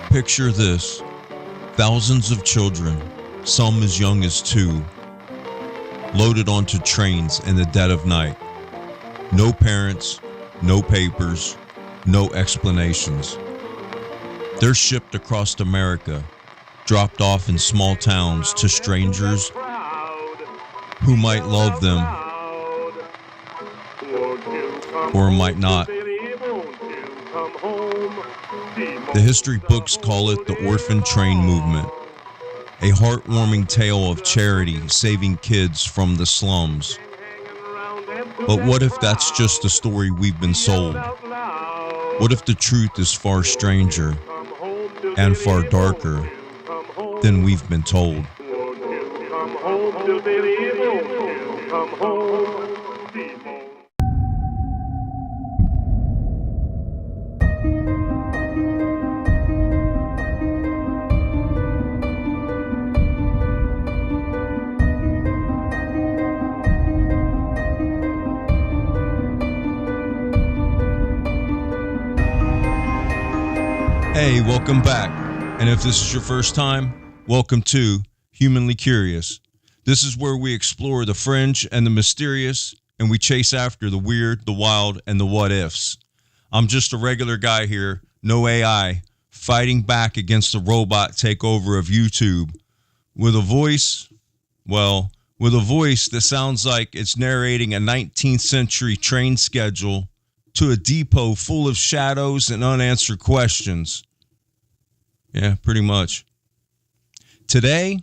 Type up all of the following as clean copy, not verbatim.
Picture this, thousands of children, some as young as 2, loaded onto trains in the dead of night. No parents, no papers, no explanations. They're shipped across America, dropped off in small towns to strangers who might love them or might not. The history books call it the Orphan Train movement, a heartwarming tale of charity saving kids from the slums. But what if that's just a story we've been sold? What if the truth is far stranger and far darker than we've been told? Hey, welcome back. And if this is your first time, welcome to Humanly Curious. This is where we explore the fringe and the mysterious, and we chase after the weird, the wild, and the what ifs. I'm just a regular guy here, no AI, fighting back against the robot takeover of YouTube with a voice that sounds like it's narrating a 19th century train schedule to a depot full of shadows and unanswered questions. Yeah, pretty much. Today,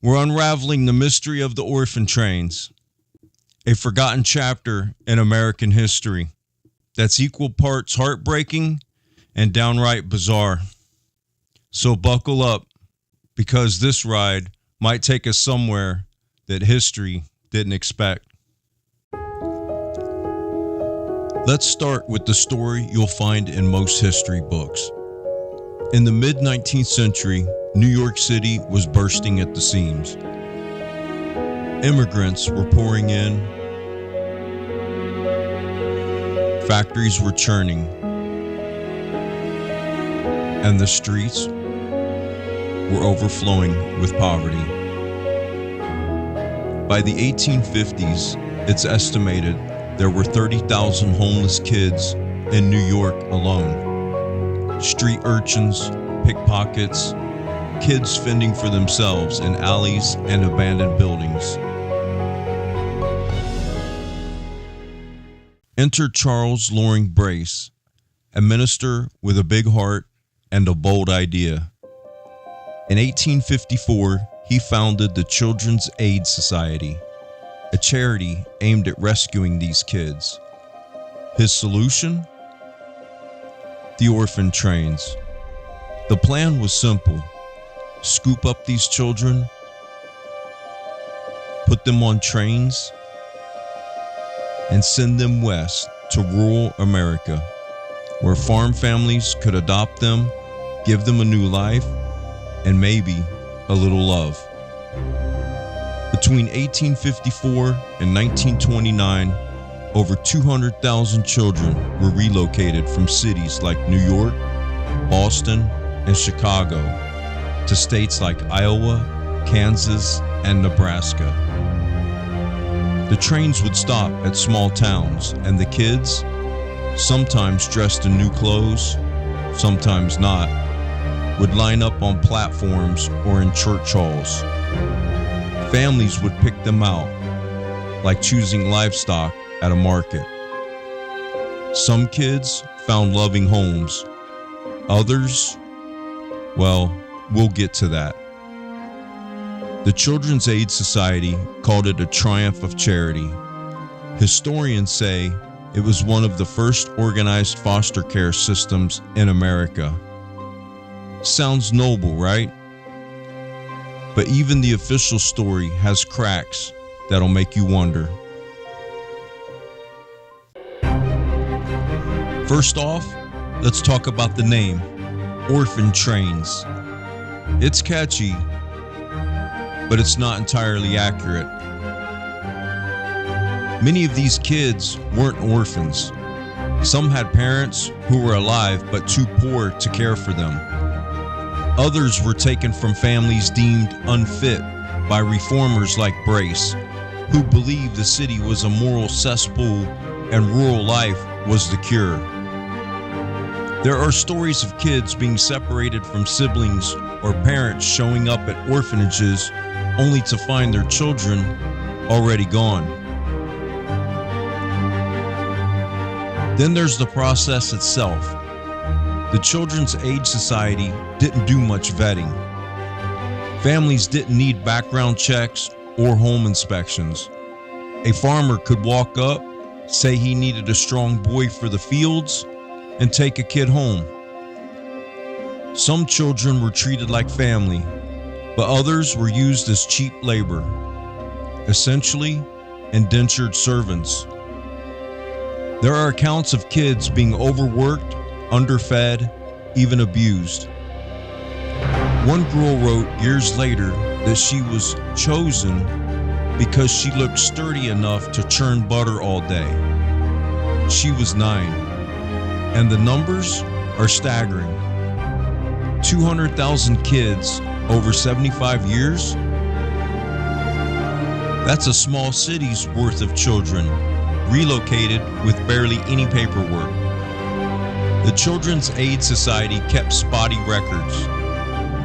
we're unraveling the mystery of the orphan trains, a forgotten chapter in American history that's equal parts heartbreaking and downright bizarre. So buckle up, because this ride might take us somewhere that history didn't expect. Let's start with the story you'll find in most history books. In the mid-19th century, New York City was bursting at the seams. Immigrants were pouring in. Factories were churning. And the streets were overflowing with poverty. By the 1850s, it's estimated there were 30,000 homeless kids in New York alone. Street urchins, pickpockets, kids fending for themselves in alleys and abandoned buildings. Enter Charles Loring Brace, a minister with a big heart and a bold idea. In 1854, he founded the Children's Aid Society, a charity aimed at rescuing these kids. His solution? The orphan trains. The plan was simple. Scoop up these children, put them on trains, and send them west to rural America, where farm families could adopt them, give them a new life, and maybe a little love. Between 1854 and 1929, over 200,000 children were relocated from cities like New York, Boston, and Chicago to states like Iowa, Kansas, and Nebraska. The trains would stop at small towns, and the kids, sometimes dressed in new clothes, sometimes not, would line up on platforms or in church halls. Families would pick them out, like choosing livestock at a market. Some kids found loving homes. Others, well, we'll get to that. The Children's Aid Society called it a triumph of charity. Historians say it was one of the first organized foster care systems in America. Sounds noble, right? But even the official story has cracks that'll make you wonder. First off, let's talk about the name, Orphan Trains. It's catchy, but it's not entirely accurate. Many of these kids weren't orphans. Some had parents who were alive but too poor to care for them. Others were taken from families deemed unfit by reformers like Brace, who believed the city was a moral cesspool and rural life was the cure. There are stories of kids being separated from siblings or parents showing up at orphanages only to find their children already gone. Then there's the process itself. The Children's Aid Society didn't do much vetting. Families didn't need background checks or home inspections. A farmer could walk up, say he needed a strong boy for the fields, and take a kid home. Some children were treated like family, but others were used as cheap labor, essentially indentured servants. There are accounts of kids being overworked, underfed, even abused. One girl wrote years later that she was chosen because she looked sturdy enough to churn butter all day. She was 9, and the numbers are staggering. 200,000 kids over 75 years? That's a small city's worth of children relocated with barely any paperwork. The Children's Aid Society kept spotty records.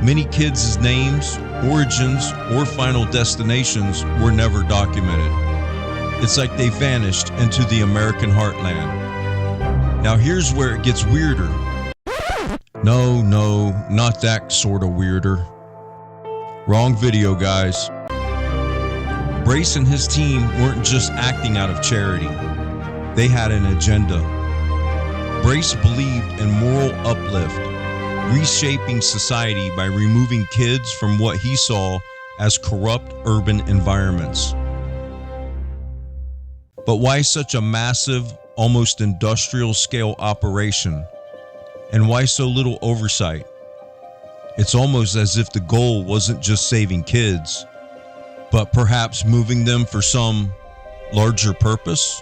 Many kids' names, origins, or final destinations were never documented. It's like they vanished into the American heartland. Now here's where it gets weirder. No, not that sort of weirder. Wrong video, guys. Brace and his team weren't just acting out of charity. They had an agenda. Brace believed in moral uplift, reshaping society by removing kids from what he saw as corrupt urban environments. But why such a massive, almost industrial scale operation? And why so little oversight? It's almost as if the goal wasn't just saving kids, but perhaps moving them for some larger purpose?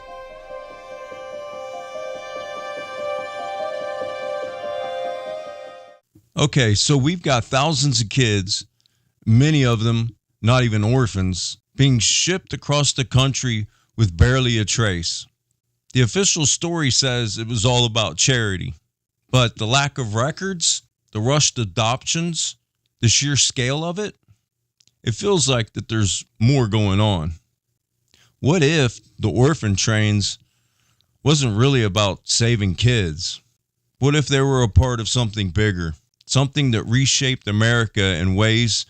Okay, so we've got thousands of kids, many of them not even orphans, being shipped across the country with barely a trace. The official story says it was all about charity, but the lack of records, the rushed adoptions, the sheer scale of it, it feels like that there's more going on. What if the orphan trains wasn't really about saving kids? What if they were a part of something bigger? Something that reshaped America in ways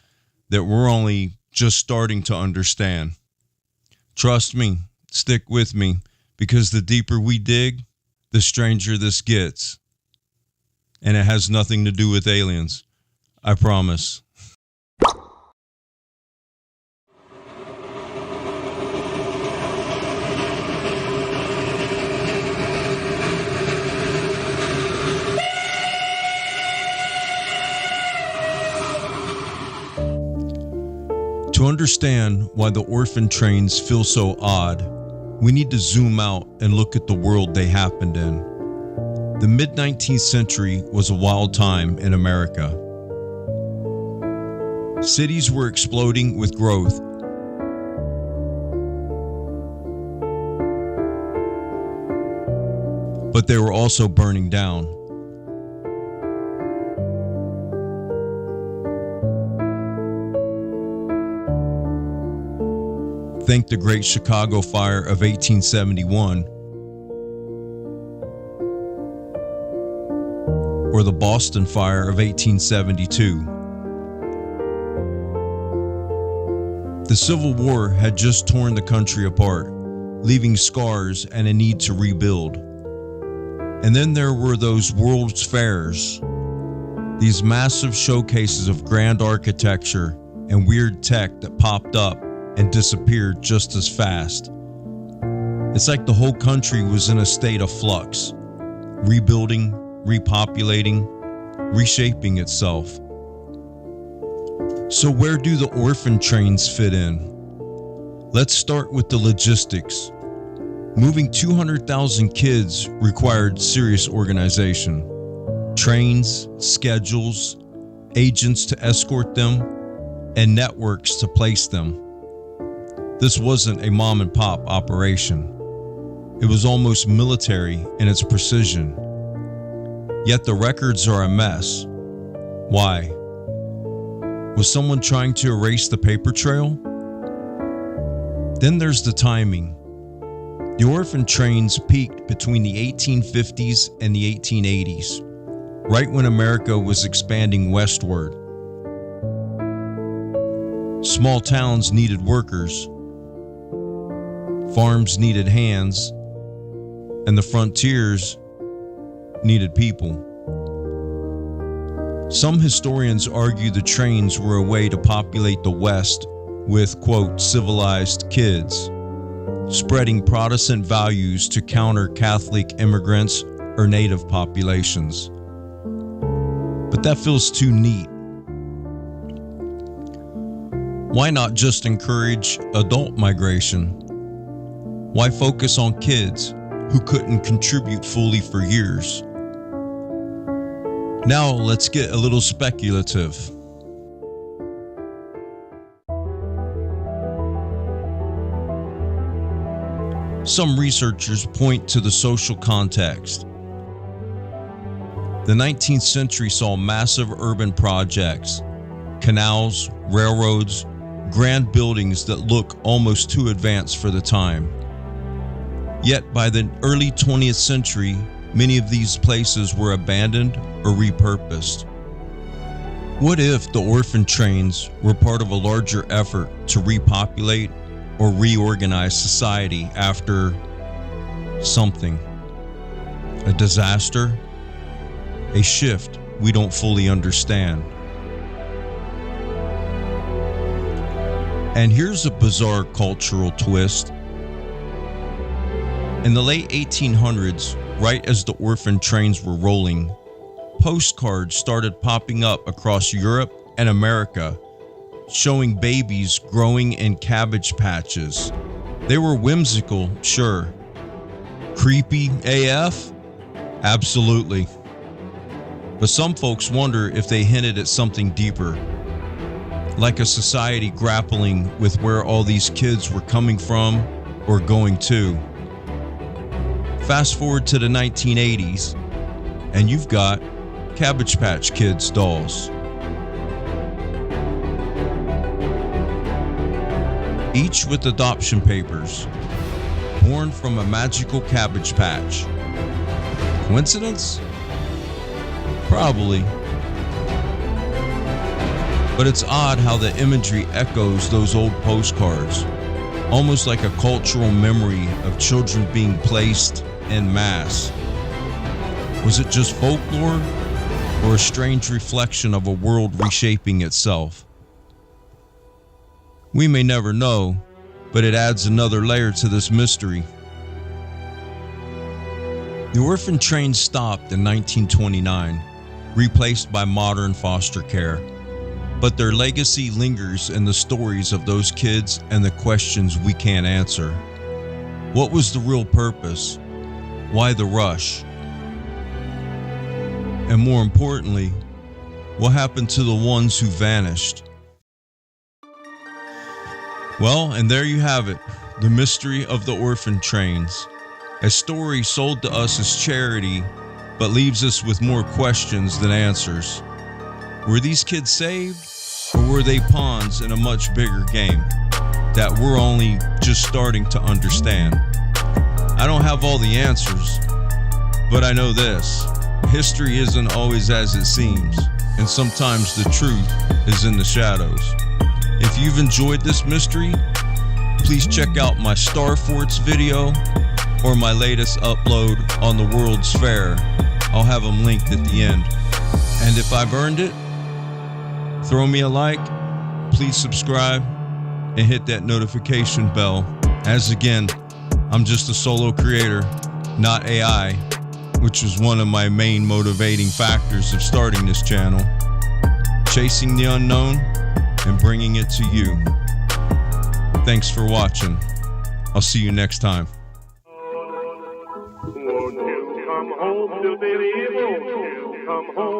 that we're only just starting to understand. Trust me, stick with me, because the deeper we dig, the stranger this gets. And it has nothing to do with aliens. I promise. To understand why the orphan trains feel so odd, we need to zoom out and look at the world they happened in. The mid-19th century was a wild time in America. Cities were exploding with growth. But they were also burning down. Think the Great Chicago Fire of 1871, or the Boston Fire of 1872. The Civil War had just torn the country apart, leaving scars and a need to rebuild. And then there were those World's Fairs, these massive showcases of grand architecture and weird tech that popped up and disappeared just as fast. It's like the whole country was in a state of flux, rebuilding, repopulating, reshaping itself. So where do the orphan trains fit in? Let's start with the logistics. Moving 200,000 kids required serious organization. Trains, schedules, agents to escort them, and networks to place them. This wasn't a mom and pop operation. It was almost military in its precision. Yet the records are a mess. Why? Was someone trying to erase the paper trail? Then there's the timing. The orphan trains peaked between the 1850s and the 1880s, right when America was expanding westward. Small towns needed workers, farms needed hands, and the frontiers needed people. Some historians argue the trains were a way to populate the West with, quote, civilized kids, spreading Protestant values to counter Catholic immigrants or native populations. But that feels too neat. Why not just encourage adult migration? Why focus on kids who couldn't contribute fully for years? Now let's get a little speculative. Some researchers point to the social context. The 19th century saw massive urban projects, canals, railroads, grand buildings that look almost too advanced for the time. Yet by the early 20th century, many of these places were abandoned or repurposed. What if the orphan trains were part of a larger effort to repopulate or reorganize society after something? A disaster? A shift we don't fully understand. And here's a bizarre cultural twist. In the late 1800s, right as the orphan trains were rolling, postcards started popping up across Europe and America, showing babies growing in cabbage patches. They were whimsical, sure. Creepy AF? Absolutely. But some folks wonder if they hinted at something deeper, like a society grappling with where all these kids were coming from or going to. Fast forward to the 1980s, and you've got Cabbage Patch Kids dolls. Each with adoption papers, born from a magical cabbage patch. Coincidence? Probably. But it's odd how the imagery echoes those old postcards, almost like a cultural memory of children being placed en masse. Was it just folklore, or a strange reflection of a world reshaping itself? We may never know, but it adds another layer to this mystery. The orphan train stopped in 1929, replaced by modern foster care. But their legacy lingers in the stories of those kids and the questions we can't answer. What was the real purpose? Why the rush? And more importantly, what happened to the ones who vanished? Well, and there you have it, the mystery of the orphan trains. A story sold to us as charity, but leaves us with more questions than answers. Were these kids saved, or were they pawns in a much bigger game that we're only just starting to understand? I don't have all the answers, but I know this. History isn't always as it seems, and sometimes the truth is in the shadows. If you've enjoyed this mystery, please check out my Star Forts video or my latest upload on the World's Fair. I'll have them linked at the end. And if I've earned it, throw me a like, please subscribe, and hit that notification bell. As again, I'm just a solo creator, not AI, which was one of my main motivating factors of starting this channel. Chasing the unknown and bringing it to you. Thanks for watching. I'll see you next time. Won't you come home to baby? Won't you come home?